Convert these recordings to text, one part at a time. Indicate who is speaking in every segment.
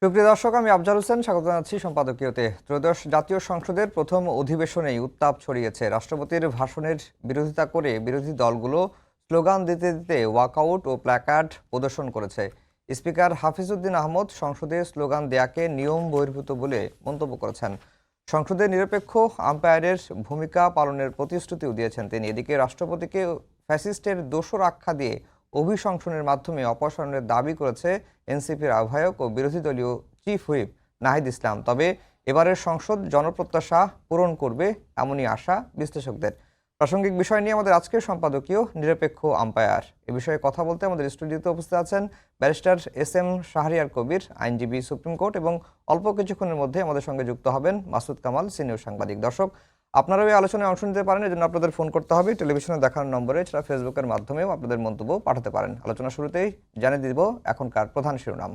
Speaker 1: সুপ্রিয় দর্শক, আমি আফজাল হোসেন স্বাগত জানাচ্ছি সম্পাদকীয়তে। ত্রয়োদশ জাতীয় সংসদের প্রথম অধিবেশনেই উত্তাপ ছড়িয়েছে। রাষ্ট্রপতির ভাষণের বিরোধিতা করে বিরোধী দলগুলো স্লোগান দিতে দিতে ওয়াকআউট ও প্ল্যাকার্ড প্রদর্শন করেছে। স্পিকার হাফিজউদ্দিন আহমদ সংসদে স্লোগান দেয়াকে নিয়ম বহির্ভূত বলে মন্তব্য করেছেন। সংসদে নিরপেক্ষ আম্পায়ারের ভূমিকা পালনের প্রতিশ্রুতিও দিয়েছেন তিনি। এদিকে রাষ্ট্রপতিকে ফ্যাসিস্টের দোসর আখ্যা দিয়ে অভিশংসনের মাধ্যমে অপসারণের দাবি করেছে এনসিপির আহ্বায়ক ও বিরোধী দলীয় চিফ হুইপ নাহিদ ইসলাম। তবে এবারের সংসদ জনপ্রত্যাশা পূরণ করবে এমনই আশা বিশ্লেষকদের। প্রাসঙ্গিক বিষয় নিয়ে আমাদের আজকের সম্পাদকীয় নিরপেক্ষ আম্পায়ার। এ বিষয়ে কথা বলতে আমাদের স্টুডিওতে উপস্থিত আছেন ব্যারিস্টার SM শাহরিয়ার কবির, আইনজীবী, সুপ্রিম কোর্ট, এবং অল্প কিছুক্ষণের মধ্যে আমাদের সঙ্গে যুক্ত হবেন মাসুদ কামাল, সিনিয়র সাংবাদিক। দর্শক, আপনারাও এই আলোচনায় অংশ নিতে পারেন। এজন্য আপনাদের ফোন করতে হবে টেলিভিশনে দেখানো নম্বরে, এছাড়া ফেসবুকের মাধ্যমেও আপনাদের মন্তব্য পাঠাতে পারেন। আলোচনা শুরুতেই জানিয়ে দিব এখনকার প্রধান শিরোনাম।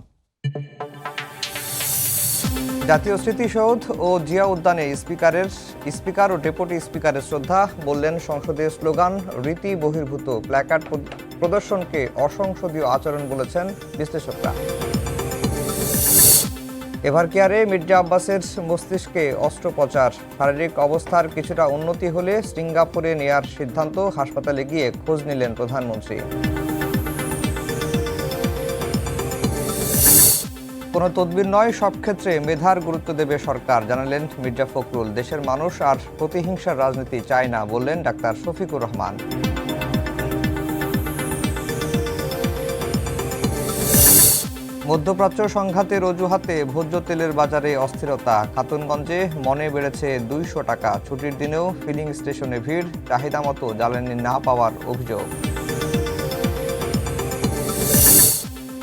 Speaker 1: জাতীয় স্মৃতিসৌধ ও জিয়া উদ্যানে স্পিকার ও ডেপুটি স্পিকারের শ্রদ্ধা, বললেন সংসদে স্লোগান রীতি বহির্ভূত, প্ল্যাকার্ড প্রদর্শনকে অসংসদীয় আচরণ বলেছেন বিশ্লেষকরা। এভারকেয়ারে মির্জা আব্বাসের মস্তিষ্কে অস্ত্রোপচার, শারীরিক অবস্থার কিছুটা উন্নতি হলে সিঙ্গাপুরে নেয়ার সিদ্ধান্ত, হাসপাতালে গিয়ে খোঁজ নিলেন প্রধানমন্ত্রী। কোনো তদবির নয়, সব ক্ষেত্রে মেধার গুরুত্ব দেবে সরকার, জানালেন মির্জা ফখরুল। দেশের মানুষ আর প্রতিহিংসার রাজনীতি চায় না, বললেন ডাক্তার শফিকুর রহমান। মধ্যপ্রাচ্য সংঘাতের অজুহাতে ভোজ্য তেলের বাজারে অস্থিরতা, খাতুনগঞ্জে মনে বেড়েছে 200 টাকা। ছুটির দিনেও ফিলিং স্টেশনে ভিড়, চাহিদা মতো জ্বালানি না পাওয়ার অভিযোগ।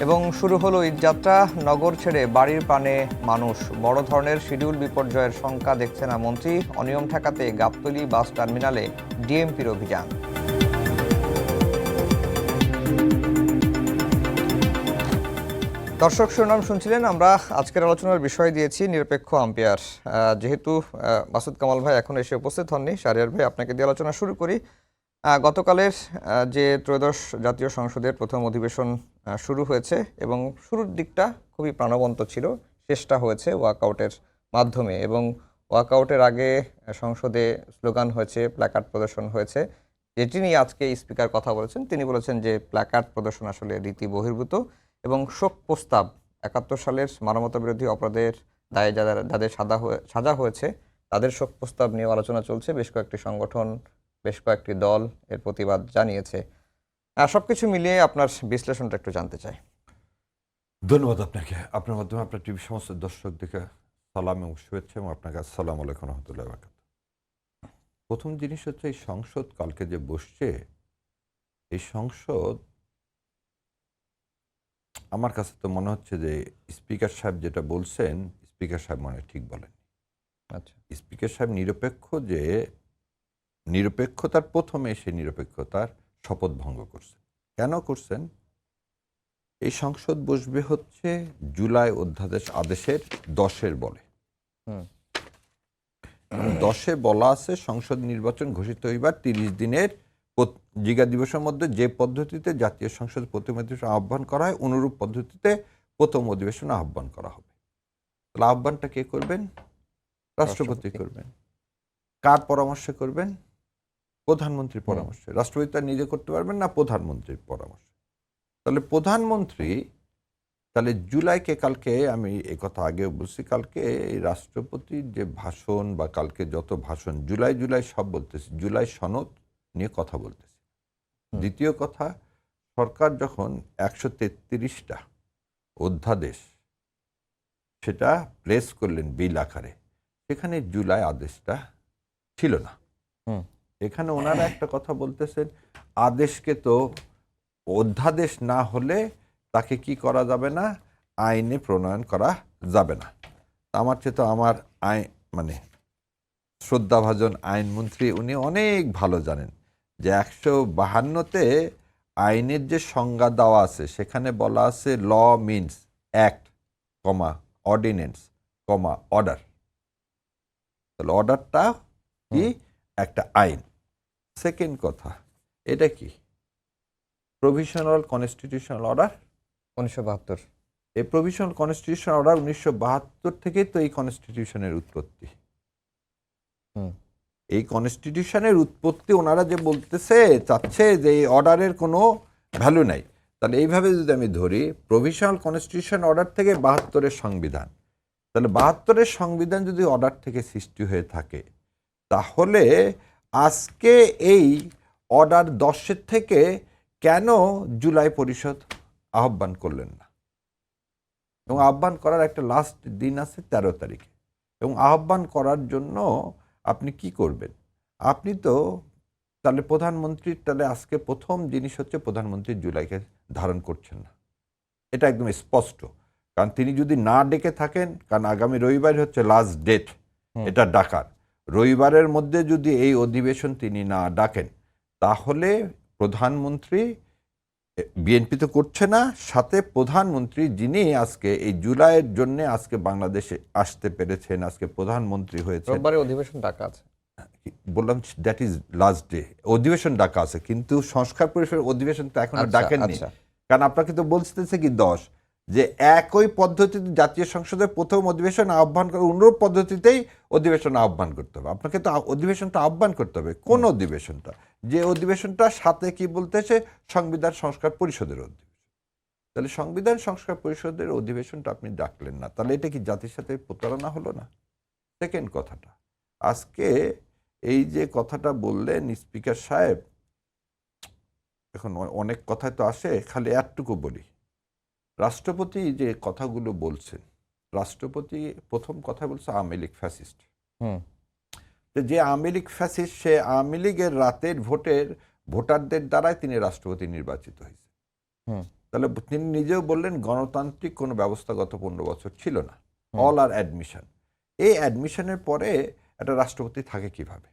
Speaker 1: এবং শুরু হলো ঈদযাত্রা, নগর ছেড়ে বাড়ির প্রাণে মানুষ। বড় ধরনের শিডিউল বিপর্যয়ের শঙ্কা দেখছে না মন্ত্রী। অনিয়ম ঠেকাতে গাবতলী বাস টার্মিনালে ডিএমপির অভিযান। দর্শক, শিরোনাম শুনছিলেন। আমরা আজকের আলোচনার বিষয় দিয়েছি নিরপেক্ষ আম্পায়ার। যেহেতু মাসুদ কামাল ভাই এখন এসে উপস্থিত হননি, শাহরিয়ার ভাই আপনাকে দিয়ে আলোচনা শুরু করি। গতকালের যে ত্রয়োদশ জাতীয় সংসদের প্রথম অধিবেশন শুরু হয়েছে এবং শুরুর দিকটা খুবই প্রাণবন্ত ছিল, শেষটা হয়েছে ওয়াকআউটের মাধ্যমে। এবং ওয়াকআউটের আগে সংসদে স্লোগান হয়েছে, প্ল্যাকার্ড প্রদর্শন হয়েছে। যেটি নিয়ে আজকে স্পিকার কথা বলেছেন, তিনি বলেছেন যে প্ল্যাকার্ড প্রদর্শন আসলে রীতি বহির্ভূত এবং শোক প্রস্তাব, 71 সালের মানবতা বিরোধী অপরাধের দায়ে যাদের সাজা হয়েছে তাদের শোক প্রস্তাব নিয়ে আলোচনা চলছে। বেশ কয়েকটি সংগঠন, বেশ কয়েকটি দল এর প্রতিবাদ জানিয়েছে। সবকিছু মিলিয়ে আপনার বিশ্লেষণটা একটু জানতে চাই।
Speaker 2: ধন্যবাদ আপনাকে। আপনার মাধ্যমে আপনার টিভি সমস্ত দর্শকদেরকে সালাম এবং শুভেচ্ছা, এবং আপনাকে আসসালামু আলাইকুম রহমতুল্লাহ বারাকাতুহু। প্রথম জিনিস হচ্ছে, এই সংসদ কালকে যে বসছে, এই সংসদ আমার কাছে তো মনে হচ্ছে যে স্পিকার সাহেব যেটা বলছেন, স্পিকার সাহেব মনে ঠিক বলেন।
Speaker 1: আচ্ছা,
Speaker 2: স্পিকার সাহেব নিরপেক্ষতার প্রথমে সে নিরপেক্ষতার শপথ ভঙ্গ করছেন। কেন করছেন? এই সংসদ বসবে হচ্ছে জুলাই অধ্যাদেশ আদেশের 10-এর বলে। 10-এ বলা আছে সংসদ নির্বাচন ঘোষিত হইবার 30 দিনের জিগা দিবসের মধ্যে যে পদ্ধতিতে জাতীয় সংসদ প্রথম অধিবেশন আহ্বান করা হয়, অনুরূপ পদ্ধতিতে প্রথম অধিবেশন আহ্বান করা হবে। তাহলে আহ্বানটা কে করবেন? রাষ্ট্রপতি করবেন। কার পরামর্শে করবেন? প্রধানমন্ত্রীর পরামর্শে। রাষ্ট্রপতি তার নিজে করতে পারবেন না, প্রধানমন্ত্রীর পরামর্শে। তাহলে প্রধানমন্ত্রী, তাহলে জুলাইকে, কালকে আমি এই কথা আগেও বলছি, কালকে এই রাষ্ট্রপতির যে ভাষণ বা কালকে যত ভাষণ, জুলাই সব বলতেছি, জুলাই সনদ নিয়ে কথা বলতেছি। দ্বিতীয় কথা, সরকার যখন 133টা অধ্যাদেশ সেটা প্লেস করলেন বিল আকারে, সেখানে জুলাই আদেশটা ছিল না। এখানে ওনারা একটা কথা বলতেছেন, আদেশকে তো অধ্যাদেশ না হলে তাকে কি করা যাবে না, আইনে প্রণয়ন করা যাবে না। আমার চেয়ে তো আমার শ্রদ্ধাভাজন আইনমন্ত্রী, উনি অনেক ভালো জানেন যে 152-তে আইনের যে সংজ্ঞা দেওয়া আছে, সেখানে বলা আছে ল মিনস অ্যাক্ট, অর্ডিন্যান্স, অর্ডার। তাহলে অর্ডারটা কি? একটা আইন। সেকেন্ড কথা, এটা কি? Provisional constitutional order
Speaker 1: 1972।
Speaker 2: এই প্রভিশনাল কনস্টিটিউশন অর্ডার 1972 থেকেই তো এই কনস্টিটিউশনের উৎপত্তি।
Speaker 1: হুম।
Speaker 2: এই কনস্টিটিউশনের উৎপত্তি ওনারা যে বলতেছে চাচ্ছে যে এই অর্ডারের কোনো ভ্যালু নাই, তাহলে এইভাবে যদি আমি ধরি প্রভিশনাল কনস্টিটিউশন অর্ডার থেকে 72-এর সংবিধান, তাহলে 72-এর সংবিধান যদি অর্ডার থেকে সৃষ্টি হয়ে থাকে, তাহলে আজকে এই অর্ডার 10-এর থেকে কেন জুলাই পরিষদ আহ্বান করলেন না? এবং আহ্বান করার একটা লাস্ট দিন আছে 13 তারিখে, এবং আহ্বান করার জন্য আপনি কি করবেন? আপনি তো তাহলে প্রধানমন্ত্রীর, তাহলে আজকে প্রথম জিনিস হচ্ছে প্রধানমন্ত্রী জুলাইকে ধারণ করছেন না, এটা একদম স্পষ্ট। কারণ তিনি যদি না ডেকে থাকেন, কারণ আগামী রবিবার হচ্ছে লাস্ট ডেট এটা ডাকার, রবিবারের মধ্যে যদি এই অধিবেশন তিনি না ডাকেন, তাহলে প্রধানমন্ত্রী, বিএনপি তো করছে না, সাথে প্রধানমন্ত্রী যিনি আজকে এই জুলাইয়ের জন্য আজকে বাংলাদেশে আসতে পেরেছেন, আজকে প্রধানমন্ত্রী হয়েছে,
Speaker 1: রোববারে অধিবেশন ডাকা আছে।
Speaker 2: বললাম দ্যাট ইজ লাস্ট ডে, অধিবেশন ডাকা আছে, কিন্তু সংস্কার পরিষদের অধিবেশন তো এখনো ডাকেননি। কারণ আপনাকে তো বলতেছে কি 10, যে একই পদ্ধতিতে জাতীয় সংসদের প্রথম অধিবেশন আহ্বান করে অনুরূপ পদ্ধতিতেই অধিবেশন আহ্বান করতে হবে। আপনাকে তো অধিবেশনটা আহ্বান করতে হবে, কোন অধিবেশনটা? যে অধিবেশনটা সাথে কি বলতেছে সংবিধান সংস্কার পরিষদের অধিবেশন। তাহলে সংবিধান সংস্কার পরিষদের অধিবেশনটা আপনি ডাকলেন না, তাহলে এটা কি জাতির সাথে প্রতারণা হলো না? সেকেন্ড কথাটা, আজকে এই যে কথাটা বললেন স্পিকার সাহেব, এখন অনেক কথাই তো আসে, খালি একটুকু বলি। রাষ্ট্রপতি যে কথাগুলো বলছেন, রাষ্ট্রপতি প্রথম কথা বলছে আওয়ামী লীগ ফ্যাসিস্ট। যে আওয়ামী লীগ ফ্যাসিস্ট, সে আওয়ামী লীগের রাতের ভোটারদের দ্বারাই তিনি রাষ্ট্রপতি নির্বাচিত হয়েছে। তাহলে তিনি নিজেও বললেন গণতান্ত্রিক কোনো ব্যবস্থা গত 15 বছর ছিল না, অল আর অ্যাডমিশন। এই অ্যাডমিশনের পরে একটা রাষ্ট্রপতি থাকে কিভাবে?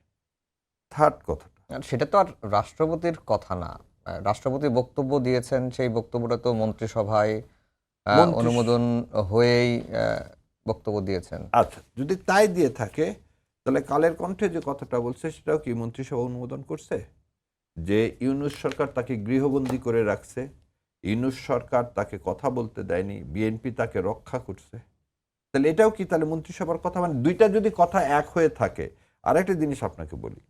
Speaker 2: থার্ড কথাটা,
Speaker 1: সেটা তো আর রাষ্ট্রপতির কথা না, রাষ্ট্রপতি বক্তব্য দিয়েছেন, সেই বক্তব্যটা তো মন্ত্রিসভায় অনুমোদন হয়েই বক্তব্য দিয়েছেন।
Speaker 2: আচ্ছা, যদি তাই দিয়ে থাকে, তাহলে কালের কণ্ঠে যে কথাটা বলছে সেটাও কি মন্ত্রিসভা অনুমোদন করছে? যে ইউনূস সরকার তাকে গৃহবন্দী করে রাখছে, ইউনূস সরকার তাকে কথা বলতে দেয়নি, বিএনপি তাকে রক্ষা করছে, তাহলে এটাও কি তাহলে মন্ত্রিসভার কথা? মানে দুইটা যদি কথা এক হয়ে থাকে। আর একটা জিনিস আপনাকে বলি,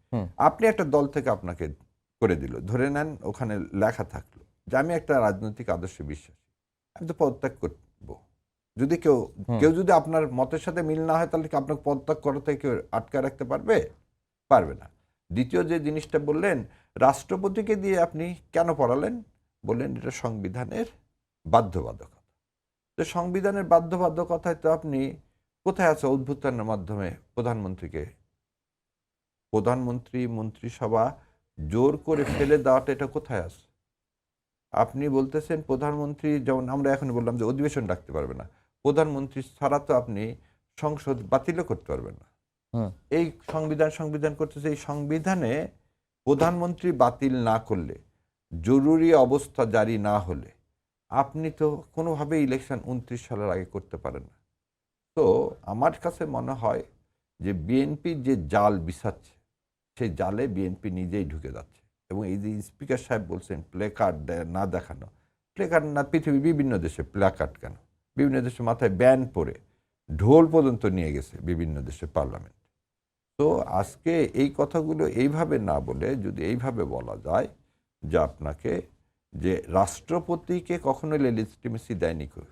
Speaker 2: আপনি একটা দল থেকে আপনাকে করে দিল, ধরে নেন ওখানে লেখা থাকলো যে আমি একটা রাজনৈতিক আদর্শে বিশ্বাসী, আমি তো পদত্যাগ করবো। যদি কেউ যদি আপনার মতের সাথে মিল না হয়, তাহলে কি আপনাকে পদত্যাগ করা থেকে কেউ আটকায় রাখতে পারবে? পারবে না। দ্বিতীয় যে জিনিসটা বললেন, রাষ্ট্রপতিকে দিয়ে আপনি কেন পড়ালেন? বললেন এটা সংবিধানের বাধ্যবাধকতা। তো সংবিধানের বাধ্যবাধকতায় তো আপনি কোথায় আছে? অভ্যুত্থানের মাধ্যমে প্রধানমন্ত্রী মন্ত্রিসভা জোর করে ফেলে দেওয়াটা, এটা কোথায় আছে? আপনি বলতেছেন প্রধানমন্ত্রী, যেমন আমরা এখন বললাম যে অধিবেশন ডাকতে পারবে না, প্রধানমন্ত্রী ছাড়া তো আপনি সংসদ বাতিলও করতে পারবেন না। এই সংবিধান করতেছে, এই সংবিধানে প্রধানমন্ত্রী বাতিল না করলে, জরুরি অবস্থা জারি না হলে, আপনি তো কোনোভাবে ইলেকশন 29 সালের আগে করতে পারেন না। তো আমার কাছে মনে হয় যে বিএনপি যে জাল বিছাচ্ছে, সেই জালে বিএনপি নিজেই ঢুকে যাচ্ছে। এবং এই যে স্পিকার সাহেব বলছেন প্লে কার্ড না দেখানো, প্লে কার্ড না, পৃথিবীর বিভিন্ন দেশে প্লে কার্ড কেন, বিভিন্ন দেশে মাথায় ব্যান পরে ঢোল পর্যন্ত নিয়ে গেছে বিভিন্ন দেশে পার্লামেন্ট। তো আজকে এই কথাগুলো এইভাবে না বলে যদি এইভাবে বলা যায় যে আপনাকে, যে রাষ্ট্রপতিকে কখনো লেজিটিমেসি দেয়নি কেউ,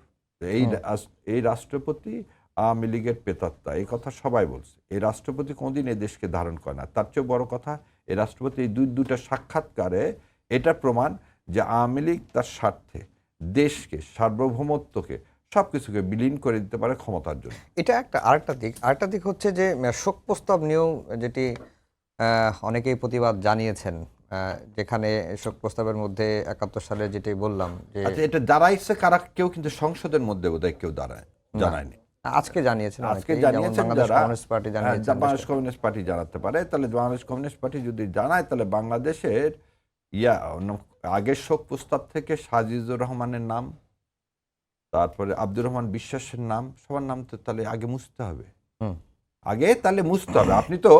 Speaker 2: এই রাষ্ট্রপতি আওয়ামী লীগের প্রেতাত্মা, এই কথা সবাই বলছে। এই রাষ্ট্রপতি কোনদিন এই দেশকে ধারণ করে না। তার চেয়ে বড় কথা, এই রাষ্ট্রপতি এই দুটা সাক্ষাৎকারে এটা প্রমাণ যে আওয়ামী লীগ তার স্বার্থে দেশকে, সার্বভৌমত্বকে, সবকিছুকে বিলীন করে দিতে পারে ক্ষমতার জন্য।
Speaker 1: এটা আরেকটা দিক হচ্ছে যে শোক প্রস্তাব নিয়েও যেটি অনেকেই প্রতিবাদ জানিয়েছেন, যেখানে শোক প্রস্তাবের মধ্যে 71 সালে যেটি বললাম যে
Speaker 2: এটা দাঁড়াইছে কারা, কেউ কিন্তু সংসদের মধ্যে বোধহয় কেউ জানায়নি।
Speaker 1: আজকে জানিয়েছেন,
Speaker 2: বাংলাদেশ
Speaker 1: বাংলাদেশ
Speaker 2: কমিউনিস্ট পার্টি জানাতে পারে। তাহলে বাংলাদেশ কমিউনিস্ট পার্টি যদি জানায়, তাহলে বাংলাদেশের আগের শোক প্রস্তাব থেকে সাজিদুর রহমানের নাম, তারপরে আব্দুর রহমান বিশ্বাসের নাম, সবার নাম তো তাহলে আগে মুছতে হবে। তাহলে মুছতে হবে। আপনি তো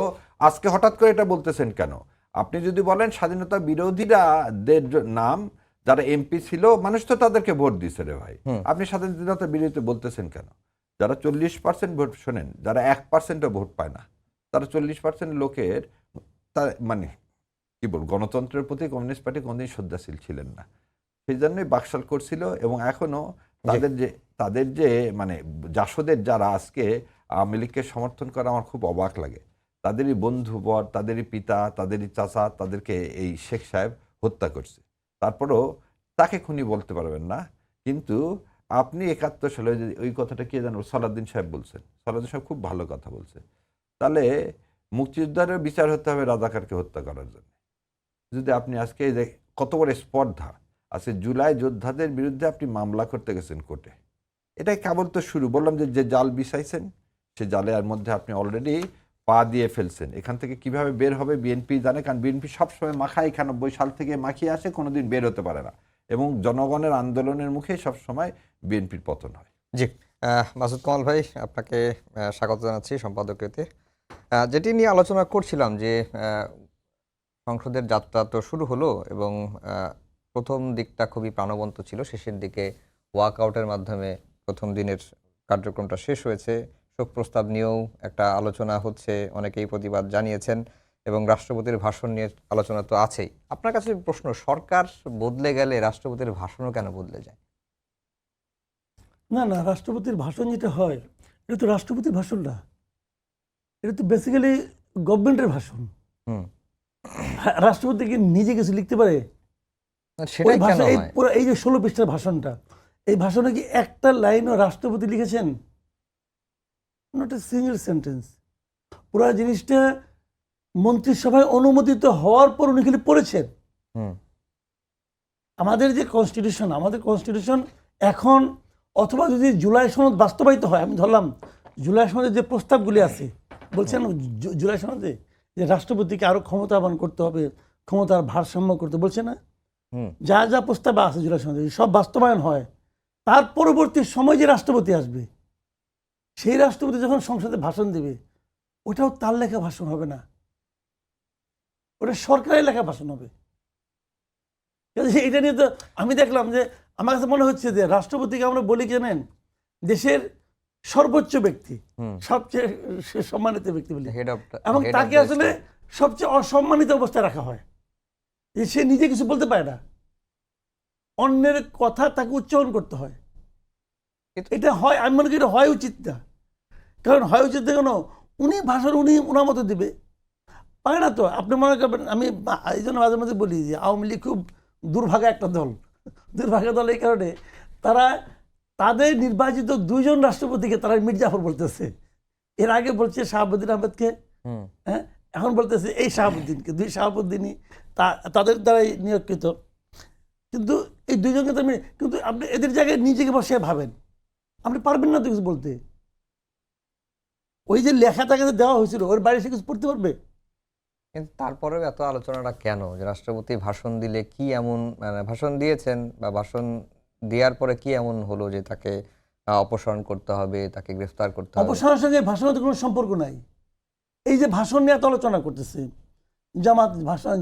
Speaker 2: আজকে হঠাৎ করে এটা বলতেছেন কেন? আপনি যদি বলেন স্বাধীনতা বিরোধীরা নাম, যারা এমপি ছিল মানুষ তো তাদেরকে ভোট দিয়েছে রে ভাই। আপনি স্বাধীনতার বিরুদ্ধে বলতেছেন কেন? যারা 40% ভোট, শোনেন, যারা 1%ও ভোট পায় না, তারা 40% লোকের মানে কি বল, গণতন্ত্রের প্রতি কমিউনিস্ট পার্টি কোনদিন শ্রদ্ধাশীল ছিলেন না। সেই জন্যই বাকশাল করছিল। এবং এখনো তাদের যে মানে জাসদের যারা আজকে আওয়ামী লীগকে সমর্থন করে, আমার খুব অবাক লাগে। তাদেরই বন্ধুবর, তাদেরই পিতা, তাদেরই চাচা তাদেরকে এই শেখ সাহেব হত্যা করছে। তারপরও তাকে খুনি বলতে পারবেন না। কিন্তু আপনি 71 সালে ওই কথাটা কে জানো, সালাউদ্দিন সাহেব বলছেন। সালাউদ্দিন সাহেব খুব ভালো কথা বলছে। তাহলে মুক্তিযোদ্ধারও বিচার হতে হবে রাজাকারকে হত্যা করার জন্য। যদি আপনি আজকে কত বড় স্পর্ধা আজকে জুলাই যোদ্ধাদের বিরুদ্ধে আপনি মামলা করতে গেছেন কোর্টে, এটাই কেবল তো শুরু। বললাম যে জাল বিছাইছেন, সে জালের মধ্যে আপনি অলরেডি পা দিয়ে ফেলছেন। এখান থেকে কিভাবে বের হবে বিএনপি জানে, কারণ বিএনপি সবসময় মাখায় 91 সাল থেকে মাখিয়ে আসে, কোনোদিন বের হতে পারে না, এবং জনগণের আন্দোলনের মুখে সবসময় বিএনপির পতন হয়।
Speaker 1: জি, মাসুদ কামাল ভাই, আপনাকে স্বাগত জানাচ্ছি সম্পাদকীয়তে। যেটি নিয়ে আলোচনা করছিলাম যে সংসদের যাত্রা তো শুরু হলো এবং প্রথম দিকটা খুবই প্রাণবন্ত ছিল, শেষের দিকে ওয়াকআউটের মাধ্যমে প্রথম দিনের কার্যক্রমটা শেষ হয়েছে। শোক প্রস্তাব নিয়েও একটা আলোচনা হচ্ছে, অনেকেই প্রতিবাদ জানিয়েছেন এবং রাষ্ট্রপতির ভাষণ নিয়ে আলোচনা তো আছেই। আপনার কাছে প্রশ্ন, সরকার বদলে গেলে রাষ্ট্রপতির ভাষণও কেন বদলে যায়?
Speaker 3: না না, রাষ্ট্রপতির ভাষণ যেটা হয় এটা তো রাষ্ট্রপতির ভাষণ না, এটা তো বেসিক্যালি গভর্নমেন্টের ভাষণ। রাষ্ট্রপতি কি নিজে কিছু লিখতে পারে?
Speaker 1: সেটাই কেন
Speaker 3: এই
Speaker 1: হয়?
Speaker 3: পুরো এই যে 16 পৃষ্ঠার ভাষণটা, এই ভাষণে কি একটা লাইনও রাষ্ট্রপতি লিখেছেন? Not a single sentence. পুরো জিনিসটা মন্ত্রিসভায় অনুমোদিত হওয়ার পর উনি খালি পড়েছেন। আমাদের যে কনস্টিটিউশন এখন, অথবা যদি জুলাই সনদ বাস্তবায়িত হয়, আমি ধরলাম জুলাই সনদের যে প্রস্তাবগুলি আছে, বলছেন জুলাই সনদে যে রাষ্ট্রপতিকে আরো ক্ষমতাবান করতে হবে, ক্ষমতার ভারসাম্য করতে বলছে না, যা যা প্রস্তাব আছে জুলাই সনদে সব বাস্তবায়ন হয়, তার পরবর্তী সময় যে রাষ্ট্রপতি আসবে, সেই রাষ্ট্রপতি যখন সংসদে ভাষণ দেবে, ওটাও তার লেখা ভাষণ হবে না, ওটা সরকারের লেখা ভাষণ হবে। এটা নিয়ে তো আমি দেখলাম যে আমার কাছে মনে হচ্ছে যে রাষ্ট্রপতিকে আমরা বলি জানেন দেশের সর্বোচ্চ ব্যক্তি, সবচেয়ে সম্মানিত ব্যক্তি বলি, এবং তাকে আসলে সবচেয়ে অসম্মানিত অবস্থায় রাখা হয়, যে সে নিজে কিছু বলতে পারে না, অন্যের কথা তাকে উচ্চারণ করতে হয়। এটা হয়, আমি মনে করি এটা হয় উচিত না। কারণ হয় উচিত কেন, উনি ভাষণ উনি ওনার মতো দিবে, পারে না তো। আপনি মনে করবেন, আমি এই জন্য মাঝে মাঝে বলি যে আওয়ামী লীগ খুব দুর্ভাগা একটা দল। দুর্ভাগা দল এই কারণে, তারা তাদের নির্বাচিত 2 জন রাষ্ট্রপতিকে তারা মির্জাফর বলতেছে, এর আগে বলছে শাহাবুদ্দিন আহমেদকে, হ্যাঁ, এখন বলতেছে এই শাহাবুদ্দিনকে। 2 শাহাবুদ্দিনই তাদের দ্বারাই নিয়োগকৃত। কিন্তু এই 2 জনকে তো কিন্তু আপনি এদের জায়গায় নিজেকে বসে ভাবেন, আপনি পারবেন না তো কিছু বলতে। ওই যে লেখা তাকে দেওয়া হয়েছিল, ওর বাইরে সে কিছু পড়তে পারবে?
Speaker 1: কিন্তু তারপরেও এত আলোচনাটা কেন, যে রাষ্ট্রপতি ভাষণ দিলে কি এমন, মানে ভাষণ দিয়েছেন বা ভাষণ দেওয়ার পরে কি এমন হলো যে তাকে অপসারণ করতে হবে, তাকে গ্রেফতার করতে হবে?
Speaker 3: অপসারণের সঙ্গে ভাষণের কোনো সম্পর্ক নাই। এই যে ভাষণ নিয়ে এত আলোচনা করতেছে,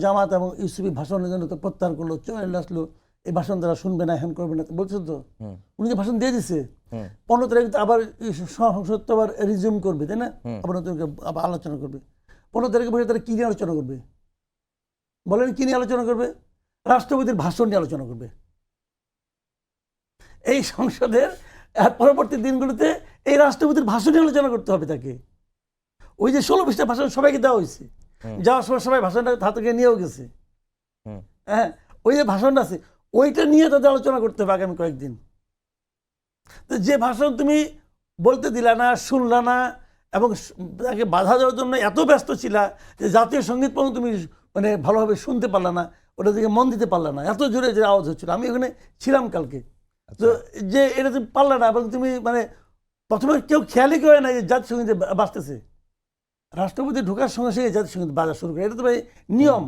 Speaker 3: জামাত এবং ইউসুফি ভাষণের জন্য তো প্রত্যাহার করলো, চলে আসলো, এই ভাষণ তারা শুনবে না, হ্যান করবে না বলছে তো। উনি যে ভাষণ দিয়ে দিছে, 15 তারিখ আবার সংসদ তো আবার রিজিউম করবে, তাই না? আবার নতুন আবার আলোচনা করবে। 15 তারিখে বসে তারা কি নিয়ে আলোচনা করবে বলেন? কি নিয়ে আলোচনা করবে? রাষ্ট্রপতির ভাষণ নিয়ে আলোচনা করবে। এই সংসদের পরবর্তী দিনগুলোতে এই রাষ্ট্রপতির ভাষণ নিয়ে আলোচনা করতে হবে তাকে। ওই যে 16 পৃষ্ঠা ভাষণ সবাইকে দেওয়া হয়েছে, যাওয়ার সময় সবাই ভাষণটা হাতে নিয়েও গেছে, হ্যাঁ, ওই যে ভাষণটা আছে ওইটা নিয়ে তাদের আলোচনা করতে হবে আগামী কয়েকদিন। তো যে ভাষণ তুমি বলতে দিলা না, শুনলা না, এবং তাকে বাধা দেওয়ার জন্য এত ব্যস্ত ছিলা যে জাতীয় সঙ্গীত পর্যন্ত তুমি মানে ভালোভাবে শুনতে পারলা না, ওটা দিকে মন দিতে পারলা না, এত জোরে যে আওয়াজ হচ্ছিল। আমি ওখানে ছিলাম কালকে, তো যে এটা তুমি পারলা না, এবং তুমি মানে প্রথমে কেউ খেয়ালই করে না যে জাতীয় সঙ্গীত বাজতেছে। রাষ্ট্রপতি ঢোকার সঙ্গে সঙ্গে জাতীয় সঙ্গীত বাজা শুরু করে, এটা তো ভাই নিয়ম।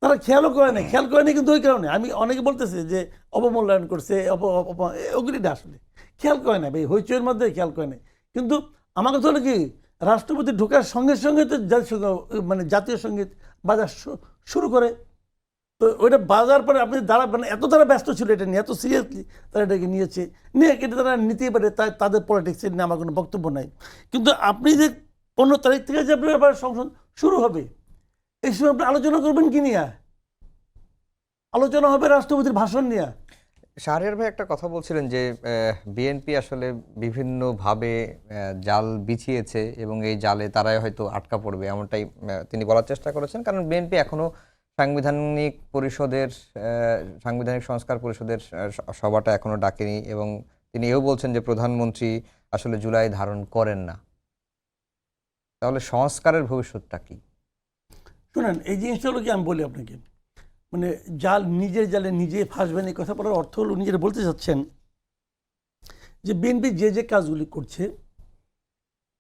Speaker 3: তারা খেয়ালও করে না, খেয়াল করেনি কিন্তু ওই কারণে আমি অনেকে বলতেছে যে অবমূল্যায়ন করছে, ওগুলিটা আসলে খেয়াল করে না ভাই, হইচইয়ের মধ্যে খেয়াল করে না। কিন্তু আমার কথা হলো কি, রাষ্ট্রপতি ঢোকার সঙ্গে সঙ্গে তো মানে জাতীয় সঙ্গীত বাজা শুরু করে, তো ওইটা বাজার পরে আপনি দ্বারা মানে এত তারা ব্যস্ত ছিল এটা নিয়ে, এত সিরিয়াসলি তারা এটাকে নিয়েছে, নিয়ে এটা তারা নিতেই পারে, তাদের পলিটিক্সের নিয়ে আমার কোনো বক্তব্য নাই। কিন্তু আপনি যে 15 তারিখ থেকে যে আপনার আবার সংসদ শুরু হবে, এই সময় আপনি আলোচনা করবেন কি নিয়ে? আলোচনা হবে রাষ্ট্রপতির ভাষণ নিয়ে।
Speaker 1: শাহরিয়ার ভাই একটা কথা বলছিলেন যে বিএনপি আসলে বিভিন্নভাবে জাল বিছিয়েছে এবং এই জালে তারাই হয়তো আটকা পড়বে, এমনটাই তিনি বলার চেষ্টা করেছেন। কারণ বিএনপি এখনো সাংবিধানিক সংস্কার পরিষদের সভাটা এখনো ডাকেনি, এবং তিনি এও বলছেন যে প্রধানমন্ত্রী আসলে জুলাই ধারণ করেন না। তাহলে সংস্কারের ভবিষ্যৎটা কি?
Speaker 3: শুনেন, এই জিনিসটা হলো কি, আমি বলি আপনাকে, মানে নিজের জালে নিজে ফাঁসবেন, এই কথা বলার অর্থ হলো নিজেরা বলতে চাচ্ছেন যে বিএনপি যে যে কাজগুলি করছে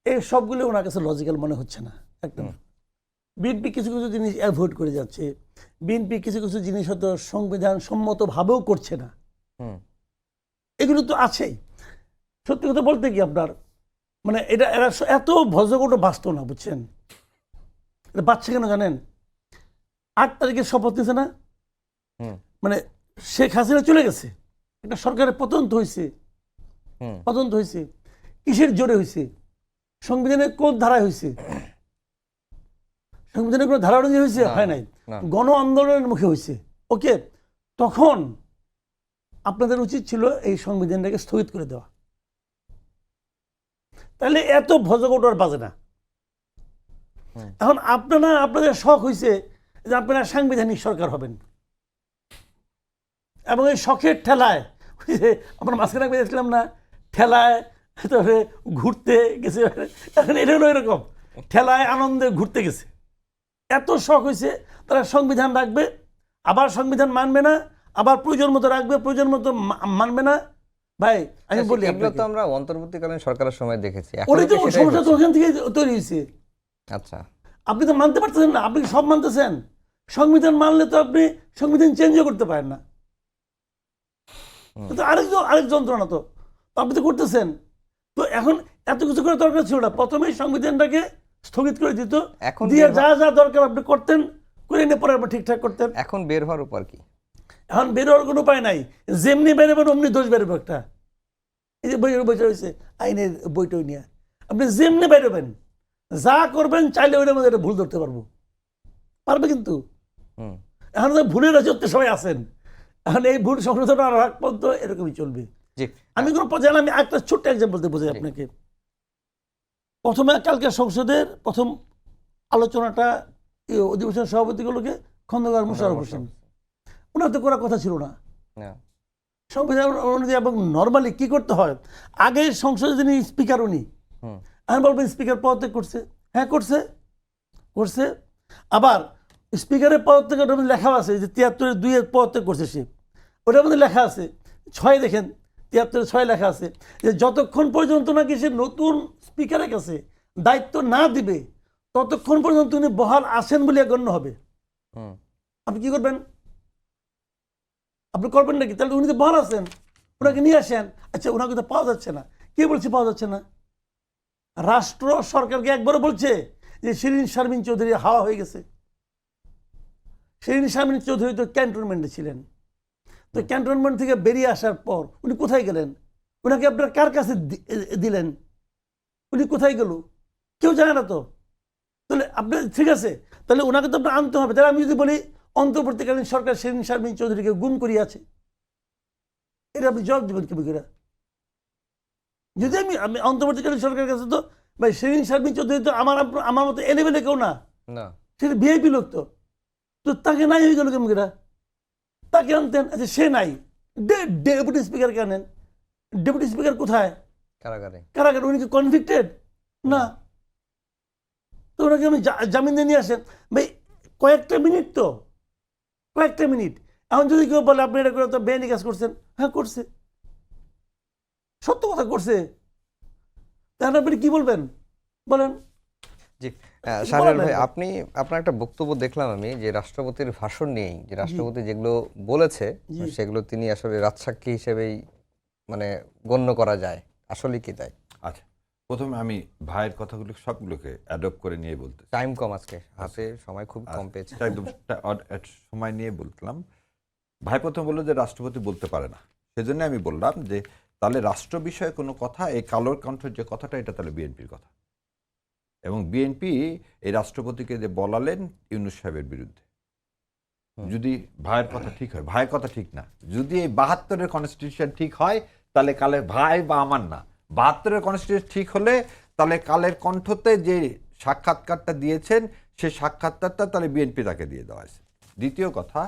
Speaker 3: এই সবগুলো ওনার কাছে লজিক্যাল মনে হচ্ছে না। একদম বিএনপি কিছু কিছু জিনিস অ্যাভয়েড করে যাচ্ছে, বিএনপি কিছু কিছু জিনিস হয়তো সংবিধান সম্মতভাবেও করছে না, এগুলো তো আছেই। সত্যি কথা বলতে কি আপনার মানে এরা এত ভজগোট বাঁচত না, বুঝছেন? এটা বাচ্চা কেন জানেন? 8 তারিখে শপথ নিয়েছে না, মানে শেখ হাসিনা চলে গেছে, একটা সরকারের পতন তো হয়েছে, কিসের জোরে হয়েছে? সংবিধানের কোন ধারায় হয়েছে? সংবিধানের কোনো ধারা অনুযায়ী হয়েছে? হয় নাই, গণ আন্দোলনের মুখে হয়েছে। ওকে, তখন আপনাদের উচিত ছিল এই সংবিধানটাকে স্থগিত করে দেওয়া, তাহলে এত ভজগোট আর বাজে না। এখন আপনাদের শখ হয়েছে যে আপনারা সাংবিধানিক সরকার হবেন, এবং এই শখের ঠেলায় আমরা মাঝখানে পেয়েছিলাম না, ঠেলায় তবে ঘুরতে গেছে, এখন এটা হলো এরকম ঠেলায় আনন্দে ঘুরতে গেছে। এত শখ হয়েছে তারা সংবিধান রাখবে, আবার সংবিধান মানবে না, আবার প্রয়োজন মতো রাখবে, প্রয়োজন মতো মানবে না। ভাই আমি বলি,
Speaker 1: এগুলো তো আমরা অন্তর্বর্তীকালীন সরকারের সময় দেখেছি।
Speaker 3: ওটাই তো সমস্যা, তো ওখান থেকে তৈরি হয়েছে।
Speaker 1: আচ্ছা,
Speaker 3: আপনি তো মানতে পারতেছেন না, আপনি সব মানতেছেন। সংবিধান মানলে তো আপনি সংবিধান চেঞ্জও করতে পারেন না, তো আরেক যন্ত্রণা তো আপনি তো করতেছেন। তো এখন এত কিছু করার দরকার ছিল না, প্রথমেই সংবিধানটাকে স্থগিত করে দিত, এখন দিয়ে যা যা দরকার আপনি করতেন, করে নিয়ে পরে আপনি ঠিকঠাক করতেন।
Speaker 1: এখন বের হওয়ার উপায় কি?
Speaker 3: এখন বের হওয়ার কোনো উপায় নাই, যেমনি বেরোবেন অমনি দোষ বেরোবে একটা। এই যে বইটা হয়েছে আইনের বইটা নিয়ে, আপনি যেমনি বেরোবেন যা করবেন চাইলে ওইটার মধ্যে ভুল ধরতে পারবে কিন্তু এখন তো ভুলের রাজত্বে সবাই আছেন, এখন এই ভুল সংশোধন আর আগ পর্যন্ত এরকমই চলবে। আমি কোনো পর্যায়ে আমি একটা ছোট্ট এক্সাম্পল দিয়ে বোঝাই আপনাকে। প্রথমে কালকে সংসদের প্রথম আলোচনাটা অধিবেশন সভাপতিগুলোকে খন্দকার মোশাররফ হোসেন, ওনার তো করার কথা ছিল না সংবিধান অনুযায়ী। এবং নর্মালি কি করতে হয়, আগে সংসদের যিনি স্পিকার উনি, আমি বলবেন স্পিকার পদত্যাগ করছে, হ্যাঁ করছে। আবার স্পিকারের পদত্যাগের মধ্যে লেখা আছে যে 73-2 পদত্যাগ করছে সে, ওটার মধ্যে লেখা আছে 6, দেখেন 73-6 লেখা আছে যে যতক্ষণ পর্যন্ত নাকি সে নতুন স্পিকারের কাছে দায়িত্ব না দিবে ততক্ষণ পর্যন্ত উনি বহাল আছেন বলে গণ্য হবে। আপনি কি করবেন? আপনি করবেন নাকি? তাহলে উনি তো বহাল আছেন, ওনাকে নিয়ে আসেন। আচ্ছা, ওনাকে তো পাওয়া যাচ্ছে না, কে বলছে পাওয়া যাচ্ছে না? রাষ্ট্র সরকারকে একবারও বলছে যে শিরিন শারমিন চৌধুরী হাওয়া হয়ে গেছে? শিরিন শারমিন চৌধুরী তো ক্যান্টনমেন্টে ছিলেন, তো ক্যান্টনমেন্ট থেকে বেরিয়ে আসার পর উনি কোথায় গেলেন? ওনাকে আপনার কার কাছে দিলেন? উনি কোথায় গেল কেউ জানে না তো। তাহলে আপনি ঠিক আছে, তাহলে ওনাকে তো আপনার আনতে হবে। তাহলে আমি যদি বলি অন্তর্বর্তীকালীন সরকার শিরিন শারমিন চৌধুরীকে গুম করিয়াছে, এটা আপনি জবাব দেবেন কি করে? যদি আমি অন্তর্বর্তীকালীন সরকারের কাছে তো ভাই শিরিন শারমিন চৌধুরী তো আমার মতো এলেবেলে কেউ না, সেটা ভিআইপি লোক, তো তাকে নাই হয়ে গেল কেমন করে? তাকে আনতেন। আচ্ছা, সে নাই, ডেপুটি স্পিকারকে আনেন। ডেপুটি স্পিকার কোথায়? কারাগারে। উনি কি কনভিক্টেড না? তো ওনাকে আমি জামিন দিয়ে নিয়ে আসেন। ভাই কয়েকটা মিনিট। এখন যদি কেউ বলে আপনি এটা করে তো বেআইনি কাজ করছেন, হ্যাঁ করছে, সত্য কথা করছে, তাহলে আপনি কি বলবেন বলেন?
Speaker 1: জি, শাহরিয়ার ভাই, আপনার একটা বক্তব্য দেখলাম আমি, যে রাষ্ট্রপতির ভাষণ নিয়েই, যে রাষ্ট্রপতি যেগুলো বলেছে সেগুলো তিনি আসলে রাজসাক্ষী হিসেবেই মানে গণ্য করা যায়, আসলে কি তাই?
Speaker 2: আচ্ছা, প্রথমে আমি ভাইয়ের কথাগুলো সবগুলোকে অ্যাডপ্ট করে নিয়ে বলতে চাই।
Speaker 1: টাইম কম আজকে, হাতে সময় খুব কম পেয়েছে।
Speaker 2: একদম সময় নিয়ে বললাম। ভাই প্রথম বললো যে রাষ্ট্রপতি বলতে পারে না, সেজন্য আমি বললাম যে তাহলে রাষ্ট্র বিষয়ে কোনো কথা, এই কালোর কণ্ঠের যে কথাটা, এটা তাহলে বিএনপির কথা, এবং বিএনপি এই রাষ্ট্রপতিকে যে বলালেন ইউনূস সাহেবের বিরুদ্ধে। যদি ভাইয়ের কথা ঠিক হয়, ভাইয়ের কথা ঠিক না, যদি এই ৭২-এর কনস্টিটিউশন ঠিক হয় তাহলে কালের ভাই বা আমার না, ৭২-এর কনস্টিটিউশন ঠিক হলে তাহলে কালের কণ্ঠতে যে সাক্ষাৎকারটা দিয়েছেন সেই সাক্ষাৎকারটা তাহলে বিএনপি তাকে দিয়ে দেওয়া হয়েছে। দ্বিতীয় কথা,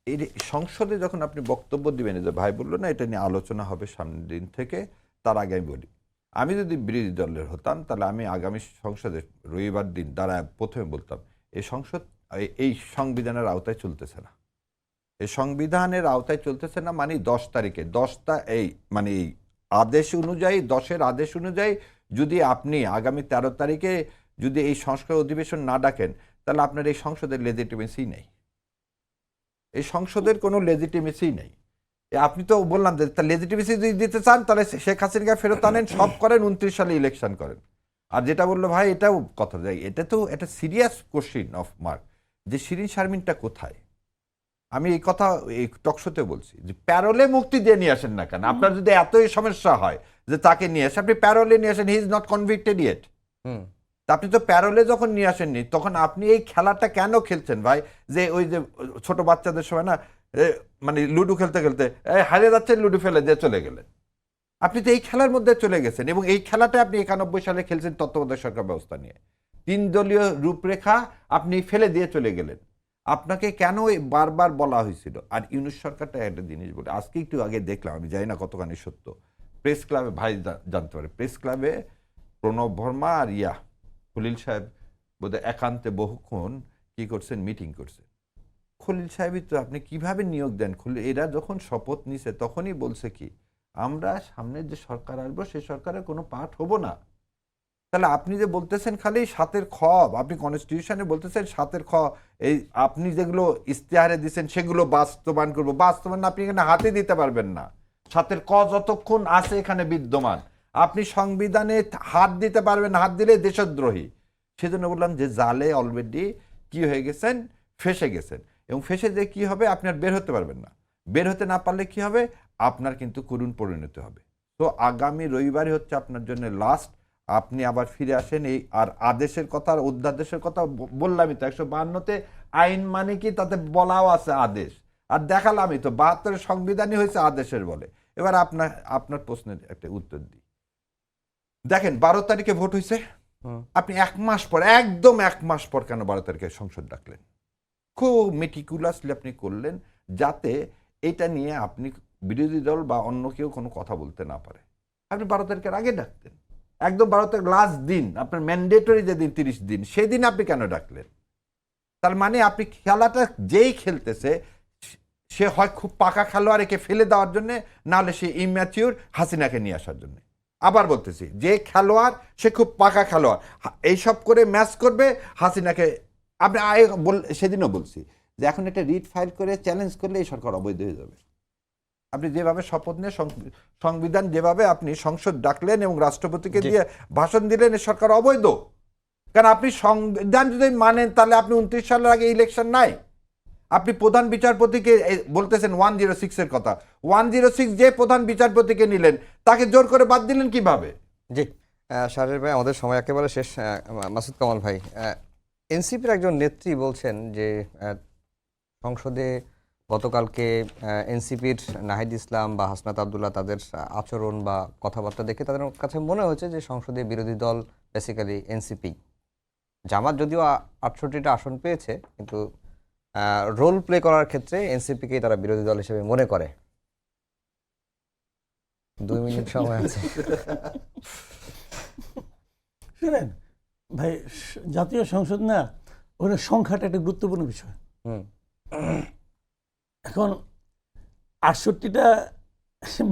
Speaker 2: এই সংসদে যখন আপনি বক্তব্য দিবেন, যে ভাই বললো না এটা নিয়ে আলোচনা হবে সামনের দিন থেকে, তার আগে আমি বলি, আমি যদি বিরোধী দলের হতাম তাহলে আমি আগামী সংসদে রবিবার দিন দাঁড়ায় প্রথমে বলতাম এই সংসদ এই সংবিধানের আওতায় চলতেছে না, এই সংবিধানের আওতায় চলতেছে না, মানে 10 তারিখে 10টা এই মানে এই আদেশ অনুযায়ী, 10-এর আদেশ অনুযায়ী যদি আপনি আগামী 13 তারিখে যদি এই সংস্কার অধিবেশন না ডাকেন তাহলে আপনার এই সংসদের লেজিটিমেসি নেই, এই সংসদের কোনো লেজিটিমেসি নেই। আপনি তো বললাম যে তার লেজিটিমেসি যদি দিতে চান তাহলে শেখ হাসিনাকে ফেরত আনেন, সব করেন, 29 সালে ইলেকশন করেন। আর যেটা বললো ভাই, এটাও কথা যায়, এটা তো একটা সিরিয়াস কোশ্চিন অফ মার্ক, যে শিরিন শারমিনটা কোথায়। আমি এই কথা এই টকশোতে বলছি যে প্যারোলে মুক্তি দিয়ে নিয়ে আসেন না কেন, আপনার যদি এতই সমস্যা হয় যে তাকে নিয়ে আসে, আপনি প্যারোলে নিয়ে আসেন, he is not convicted yet. আপনি তো প্যারোলে যখন নিয়ে আসেননি তখন আপনি এই খেলাটা কেন খেলছেন ভাই? যে ওই যে ছোট বাচ্চাদের সময় না, মানে লুডো খেলতে খেলতে হারিয়ে যাচ্ছেন, লুডো ফেলে দিয়ে চলে গেলেন। আপনি তো এই খেলার মধ্যে চলে গেছেন, এবং এই খেলাটা আপনি 91 সালে খেলছেন তত্ত্বাবধায়ক সরকার ব্যবস্থা নিয়ে, 3 দলীয় রূপরেখা আপনি ফেলে দিয়ে চলে গেলেন। আপনাকে কেন বারবার বলা হয়েছিল? আর ইউনূস সরকারটা একটা জিনিস বলে, আজকে একটু আগে দেখলাম, আমি জানি না কতখানি সত্য, প্রেস ক্লাবে ভাই জানতে পারে, প্রেস ক্লাবে প্রণব বর্মা আর খলিল সাহেব বোধহয় একান্তে বহুক্ষণ কি করছেন, মিটিং করছেন। খলিল সাহেবই তো আপনি কিভাবে নিয়োগ দেন? এরা যখন শপথ নিছে তখনই বলছে কি, আমরা সামনের যে সরকার আসবো সেই সরকারের কোনো পার্ট হব না। তাহলে আপনি যে বলতেছেন খালি 7-এর খ, আপনি কনস্টিটিউশনে বলতেছেন 7-এর খ, এই আপনি যেগুলো ইস্তেহারে দিচ্ছেন সেগুলো বাস্তবায়ন করবো, বাস্তবায়ন আপনি এখানে হাতে দিতে পারবেন না। 7-এর ক যতক্ষণ আছে এখানে বিদ্যমান, আপনি সংবিধানে হাত দিতে পারবেন না, হাত দিলে দেশদ্রোহী। সেজন্য বললাম যে জালে অলরেডি কি হয়ে গেছেন, ফেসে গেছেন, এবং ফেসে যে কি হবে, আপনি আর বের হতে পারবেন না। বের হতে না পারলে কি হবে, আপনার কিন্তু করুণ পরিণতি হবে। তো আগামী রবিবারই হচ্ছে আপনার জন্য লাস্ট, আপনি আবার ফিরে আসেন। এই আর আদেশের কথা, আর অধ্যাদেশের কথা বললামই তো, 152-তে আইন মানে কি তাতে বলাও আছে আদেশ, আর দেখালামই তো 72-এর সংবিধানই হয়েছে আদেশের বলে। এবার আপনার প্রশ্নের একটা উত্তর দিই। দেখেন 12 তারিখে ভোট হয়েছে, আপনি 1 মাস পর, একদম 1 মাস পর কেন 12 তারিখে সংসদ ডাকলেন? খুব মেটিকুলাসলি আপনি করলেন যাতে এটা নিয়ে আপনি বিরোধী দল বা অন্য কেউ কোনো কথা বলতে না পারে। আপনি 12 তারিখের আগে ডাকতেন, একদম 12 তারিখ লাস্ট দিন, আপনার ম্যান্ডেটরি যেদিন 30 দিন, সেদিন আপনি কেন ডাকলেন? তার মানে আপনি খেলাটা যেই খেলতেছে সে হয় খুব পাকা খেলোয়াড় একে ফেলে দেওয়ার জন্য, নাহলে সে ইম্যাচিউর হাসিনাকে নিয়ে আসার জন্য। আবার বলতেছি, যে খেলোয়াড় সে খুব পাকা খেলোয়াড়, এইসব করে ম্যাচ করবে হাসিনাকে। আপনি সেদিনও বলছি যে এখন একটা রিট ফাইল করে চ্যালেঞ্জ করলে এই সরকার অবৈধ হয়ে যাবে। আপনি যেভাবে শপথ নিয়ে সংবিধান যেভাবে আপনি সংসদ ডাকলেন এবং রাষ্ট্রপতিকে দিয়ে ভাষণ দিলেন, এই সরকার অবৈধ। কারণ আপনি সংবিধান যদি মানেন তাহলে আপনি 29 সালের আগে ইলেকশন নাই। আপনি প্রধান বিচারপতিকে বলতেছেন 106-এর কথা, 106 যে প্রধান বিচারপতিকে নিলেন তাকে জোর করে বাদ দিলেন কিভাবে?
Speaker 1: জি শাহরিয়ার ভাই, আমাদের সময় একেবারে শেষ। মাসুদ কামাল ভাই, এনসিপির একজন নেত্রী বলছেন যে সংসদে গতকালকে এনসিপির নাহিদ ইসলাম বা হাসনাত আবদুল্লাহ তাদের আচরণ বা কথাবার্তা দেখে তাদের কাছে মনে হয়েছে যে সংসদে বিরোধী দল বেসিক্যালি এনসিপি। জামাত যদিও 68টা আসন পেয়েছে, কিন্তু রোল প্লে করার ক্ষেত্রে এনসিপিকেই তারা বিরোধী দল হিসেবে মনে করে। 2 মিনিট সময় আছে।
Speaker 3: শুনেন ভাই, জাতীয় সংসদ না, ওখানে সংখ্যাটা একটা গুরুত্বপূর্ণ বিষয়। এখন 68টা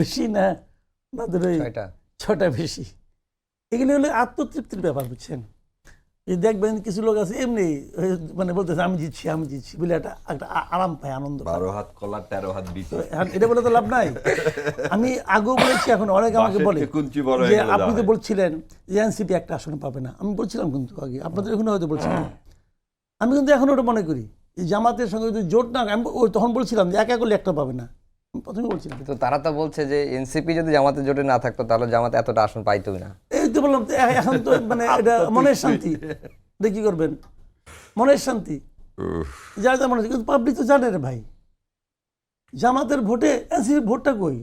Speaker 3: বেশি না, আমাদের ওই 6টা বেশি, এগুলি হলো আত্মতৃপ্তির ব্যাপার, বুঝছেন? এই দেখবেন কিছু লোক আছে এমনি মানে বলতেছে আমি জিতছি বলে একটা আরাম পায়, আনন্দ পায়।
Speaker 2: 12 হাত কলা 13 হাত বিচি।
Speaker 3: এখন এটা বলে তো লাভ নাই। আমি আগেও বলেছি, এখন অনেক আমাকে বলে
Speaker 2: বাঁশের কুঞ্চি বড়
Speaker 3: যে
Speaker 2: হয়ে গেলে
Speaker 3: আপনি তো
Speaker 2: দাঁড়ায়।
Speaker 3: বলছিলেন যে এনসিপি একটা আসন পাবে না। আমি বলছিলাম কিন্তু আগে, আপনাদের এখানে হয়তো বলছিলাম। আমি কিন্তু এখন ওটা মনে করি যে জামাতের সঙ্গে যদি জোট না, আমি তখন বলছিলাম যে একা করলে একটা পাবে না, আমি প্রথমে বলছিলাম।
Speaker 1: তো তারা তো বলছে যে এনসিপি যদি জামাতের জোটে না থাকতো তাহলে জামাত এতটা আসন পাইতোই না।
Speaker 3: এই তো বললাম, তো এখন তো মানে এটা মনের শান্তি, এটা কি করবেন, মনের শান্তি যার যা মনে হচ্ছে। কিন্তু পাবলিক তো জানে রে ভাই, জামাতের ভোটে এনসিপির ভোটটা কই।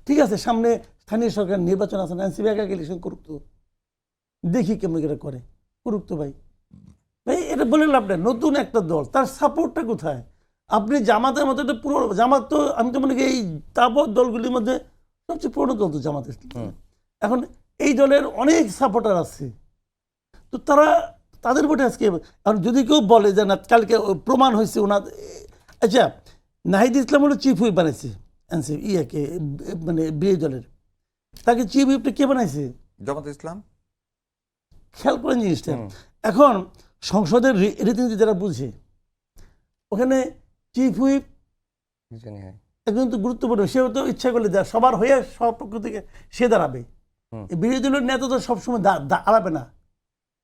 Speaker 3: ঠিক আছে, সামনে স্থানীয় সরকার নির্বাচন আছে না, এনসিপি একা ইলেকশন করুক তো, দেখি কেমন এটা করে, করুক তো ভাই। ভাই এটা বলে লাভ নেই, নতুন একটা দল, তার সাপোর্টটা কোথায়? আপনি জামাতের মতো একটা পুরো জামাত তো, আমি তো মনে করি এই তাবৎ দলগুলির মধ্যে সবচেয়ে পুরনো দল তো জামাত ইসলাম। এখন এই দলের অনেক সাপোর্টার আছে, তো তারা তাদের ভোটে আজকে, আর যদি কেউ বলে যে না কালকে প্রমাণ হয়েছে ওনার, আচ্ছা নাহিদ ইসলাম হলো চিফ হুইপ বানাইছে এনসিপি ইয়াকে, মানে বিরোধী দলের, তাকে চিফ হুইপটা কে বানাইছে?
Speaker 2: জামাত ইসলাম।
Speaker 3: খেয়াল করেন জিনিসটা। এখন সংসদের রীতিনীতি যারা বুঝে, ওখানে চিফ হুইপ
Speaker 1: বুঝেনি, হ্যাঁ।
Speaker 3: একজন তো গুরুত্বপূর্ণ, সেও তো ইচ্ছা করলে সবার হয়ে সব পক্ষ থেকে সে দাঁড়াবে। এই বিরোধী দলের নেতা তো সবসময় দাঁড়াবে না,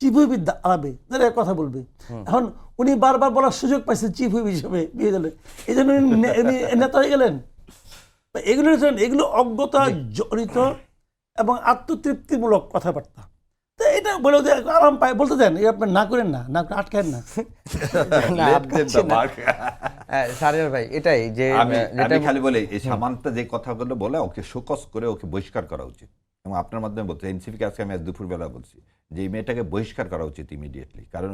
Speaker 3: চিফ হুইপ দাঁড়াবে, যারা কথা বলবে। এখন উনি বারবার বলার সুযোগ পাইছেন চিফ হুইপ হিসেবে বিরোধী দলের, এই জন্য উনি নেতা হয়ে গেলেন। এগুলো অজ্ঞতা জড়িত এবং আত্মতৃপ্তিমূলক কথাবার্তা। তো এটা বলে আরাম পায়, বলতে দেন, আপনার না করেন না, না আটকায়েন না।
Speaker 1: না, আটকাচ্ছি না। শাহরিয়ার ভাই, এটাই যে
Speaker 2: আমি
Speaker 1: যেটা
Speaker 2: খালি বলি, এই সামান্তা যে কথাগুলো বলে ওকে শোকস করে ওকে বহিষ্কার করা উচিত। এবং আপনার মাধ্যমে বলছি, এনসিপিকে আজকে আমি আজ দুপুরবেলা বলছি যে এই মেয়েটাকে বহিষ্কার করা উচিত ইমিডিয়েটলি। কারণ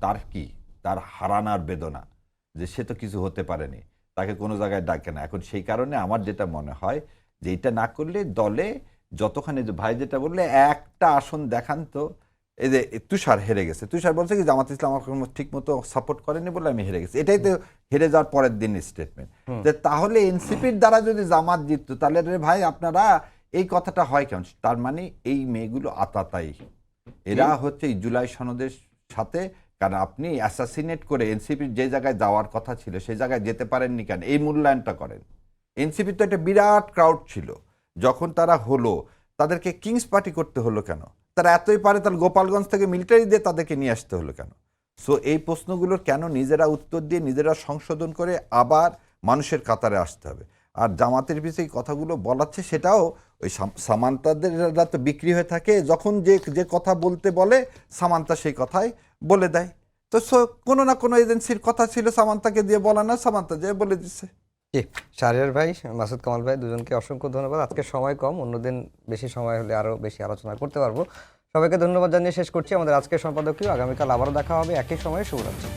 Speaker 2: তার কি, তার হারানোর বেদনা, যে সে তো কিছু হতে পারেনি, তাকে কোনো জায়গায় ডাকে না। এখন সেই কারণে আমার যেটা মনে হয় যে এটা না করলে দলে যতখানি, যে ভাই যেটা বললে একটা আসন দেখান তো। এই যে তুষার হেরে গেছে, তুষার বলছে কি জামাত ইসলাম আমাকে ঠিক মতো সাপোর্ট করেনি বলে আমি হেরে গেছি। এটাই তো হেরে যাওয়ার পরের দিন স্টেটমেন্ট, যে তাহলে এনসিপির দ্বারা যদি জামাত জিততো তাহলে রে ভাই আপনারা এই কথাটা হয় কেন? তার মানে এই মেয়েগুলো আতাতাই, এরা হচ্ছে এই জুলাই সনদের সাথে। কারণ আপনি অ্যাসাসিনেট করে এনসিপির যে জায়গায় যাওয়ার কথা ছিল সেই জায়গায় যেতে পারেননি কেন? এই মূল্যায়নটা করেন। এনসিপির তো একটা বিরাট ক্রাউড ছিল, যখন তারা হলো তাদেরকে কিংস পার্টি করতে হলো কেন? তারা এতই পারে তাহলে গোপালগঞ্জ থেকে মিলিটারি দিয়ে তাদেরকে নিয়ে আসতে হলো কেন? সো এই প্রশ্নগুলোর কেন নিজেরা উত্তর দিয়ে নিজেরা সংশোধন করে আবার মানুষের কাতারে আসতে হবে। আর জামাতের পিছিয়ে এই কথাগুলো বলাচ্ছে, সেটাও ওই সামান্তাদের তো বিক্রি হয়ে থাকে, যখন যে কথা বলতে বলে সামান্তা সেই কথাই বলে দেয়। তো কোনো না কোনো এজেন্সির কথা ছিল সামান্তাকে দিয়ে বলা না, সামান্তা যে বলে দিচ্ছে।
Speaker 1: জি, শাহরিয়ার ভাই, মাসুদ কামাল ভাই, দুজনকে অসংখ্য ধন্যবাদ। আজকে সময় কম, অন্যদিন বেশি সময় হলে আরো বেশি আলোচনা করতে পারবো। সবাইকে ধন্যবাদ জানিয়ে শেষ করছি আমাদের আজকের সম্পাদকীয়। আগামীকাল আবারও দেখা হবে একই সময়ে। শুভরাত্রি।